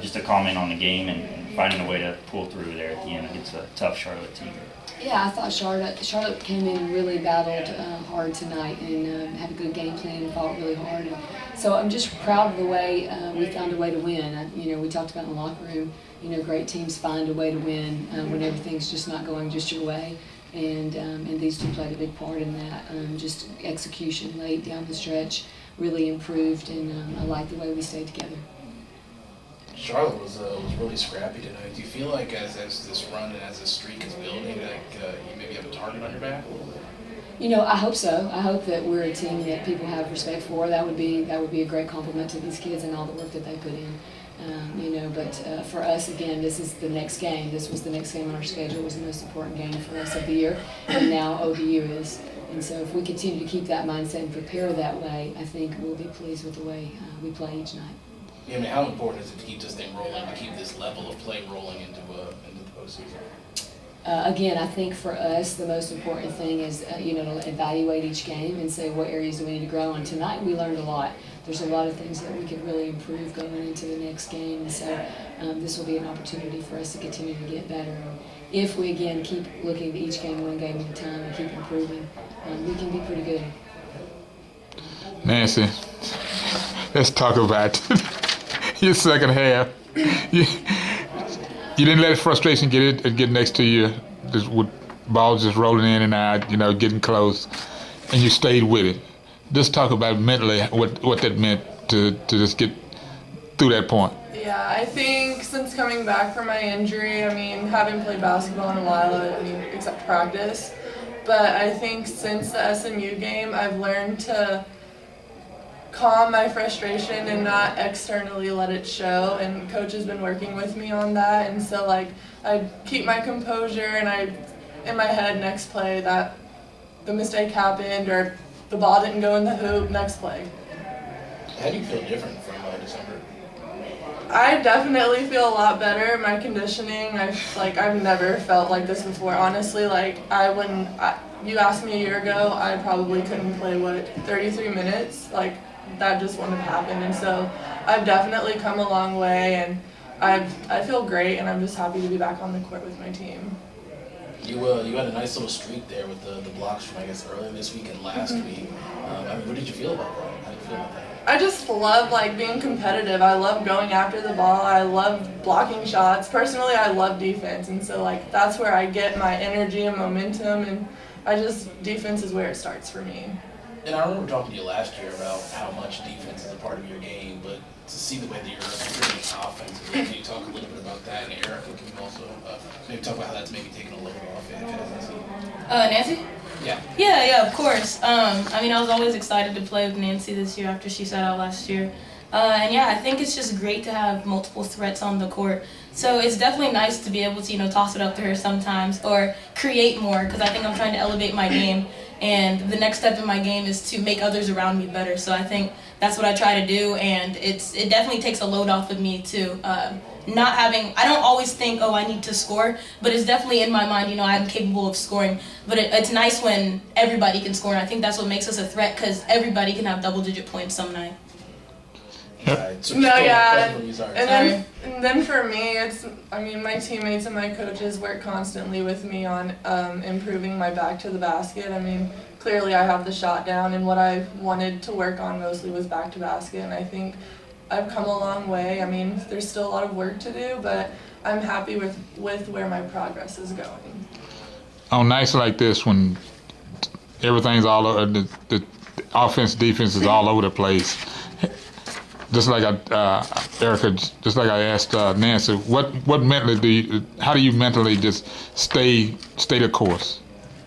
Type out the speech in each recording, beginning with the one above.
just a comment on the game and finding a way to pull through there at the end against a tough Charlotte team. Yeah, I thought Charlotte came in and really battled hard tonight and had a good game plan and fought really hard. And so I'm just proud of the way we found a way to win. We talked about in the locker room, great teams find a way to win when everything's just not going just your way. And these two played a big part in that. Just execution late down the stretch really improved, and I like the way we stayed together. Charlotte was really scrappy tonight. Do you feel like as this run and as this streak is building, you maybe have a target on your back? I hope so. I hope that we're a team that people have respect for. That would be a great compliment to these kids and all the work that they put in. But for us, again, this is the next game. This was the next game on our schedule. It was the most important game for us of the year, and now ODU is. And so if we continue to keep that mindset and prepare that way, I think we'll be pleased with the way we play each night. Yeah, I mean, how important is it to keep this thing rolling, to keep this level of play rolling into the postseason? Again, I think for us, the most important thing is, to evaluate each game and say what areas do we need to grow on. Tonight, we learned a lot. There's a lot of things that we could really improve going into the next game. And so this will be an opportunity for us to continue to get better. And if we, again, keep looking at each game one game at a time and keep improving, we can be pretty good. Nancy, let's talk about your second half. You didn't let frustration get next to you, just with balls just rolling in and out, getting close, and you stayed with it. Just talk about mentally what that meant to just get through that point. Yeah, I think since coming back from my injury, having played basketball in a while, except practice, but I think since the SMU game, I've learned to calm my frustration and not externally let it show, and coach has been working with me on that. And so I keep my composure, and in my head, next play that the mistake happened or the ball didn't go in the hoop, next play. How do you feel different from December? I definitely feel a lot better. My conditioning, I've never felt like this before. Honestly, you asked me a year ago, I probably couldn't play 33 minutes. That just wouldn't have happened. And so I've definitely come a long way, and I feel great, and I'm just happy to be back on the court with my team. You had a nice little streak there with the blocks from earlier this week and last week. What did you feel about that? How did you feel about that? I just love being competitive. I love going after the ball. I love blocking shots. Personally, I love defense, and so that's where I get my energy and momentum, and defense is where it starts for me. And I remember talking to you last year about how much defense is a part of your game, but to see the way that you're contributing offensively, can you talk a little bit about that? And Erica, can you also maybe talk about how that's maybe taken a little bit off Nancy? Yeah. Yeah, of course. I was always excited to play with Nancy this year after she sat out last year. I think it's just great to have multiple threats on the court. So it's definitely nice to be able to, toss it up to her sometimes or create more, because I think I'm trying to elevate my game. And the next step in my game is to make others around me better. So I think that's what I try to do, and it definitely takes a load off of me too. I don't always think, I need to score, but it's definitely in my mind, I'm capable of scoring. But it's nice when everybody can score, and I think that's what makes us a threat, because everybody can have double-digit points some night. And then for me, my teammates and my coaches work constantly with me on improving my back to the basket. Clearly I have the shot down, and what I wanted to work on mostly was back to basket, and I think I've come a long way. There's still a lot of work to do, but I'm happy with where my progress is going. On nights like this, when everything's all over, the offense, defense is all over the place, just like Erica, just like I asked Nancy, how do you mentally just stay the course?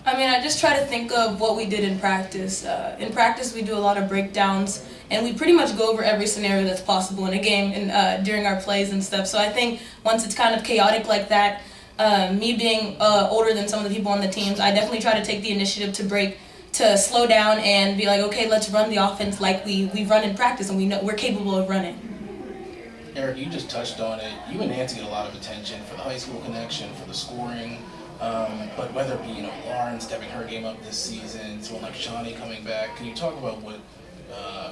I just try to think of what we did in practice. In practice, we do a lot of breakdowns, and we pretty much go over every scenario that's possible in a game and during our plays and stuff. So I think once it's kind of chaotic like that, me being older than some of the people on the teams, I definitely try to take the initiative to slow down and be like, okay, let's run the offense like we run in practice, and we know we're capable of running. Eric, you just touched on it. You and Nancy get a lot of attention for the high school connection, for the scoring, but whether it be Lauren stepping her game up this season, someone like Shawnee coming back, can you talk about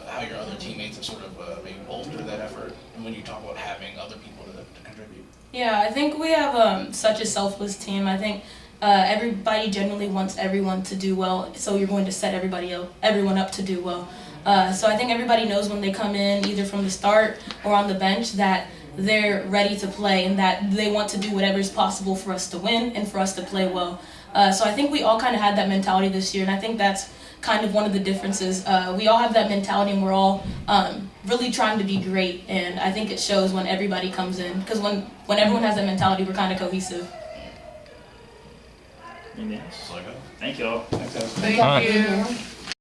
how your other teammates have sort of maybe bolstered that effort, and when you talk about having other people to Yeah, I think we have such a selfless team. I think everybody generally wants everyone to do well, so you're going to set everyone up to do well. So I think everybody knows when they come in, either from the start or on the bench, that they're ready to play and that they want to do whatever is possible for us to win and for us to play well. So I think we all kind of had that mentality this year, and I think that's kind of one of the differences. We all have that mentality, and we're all really trying to be great, and I think it shows when everybody comes in, because when everyone has that mentality, we're kind of cohesive. Anything else? Thank you all. Thanks, guys. Thank All right. you.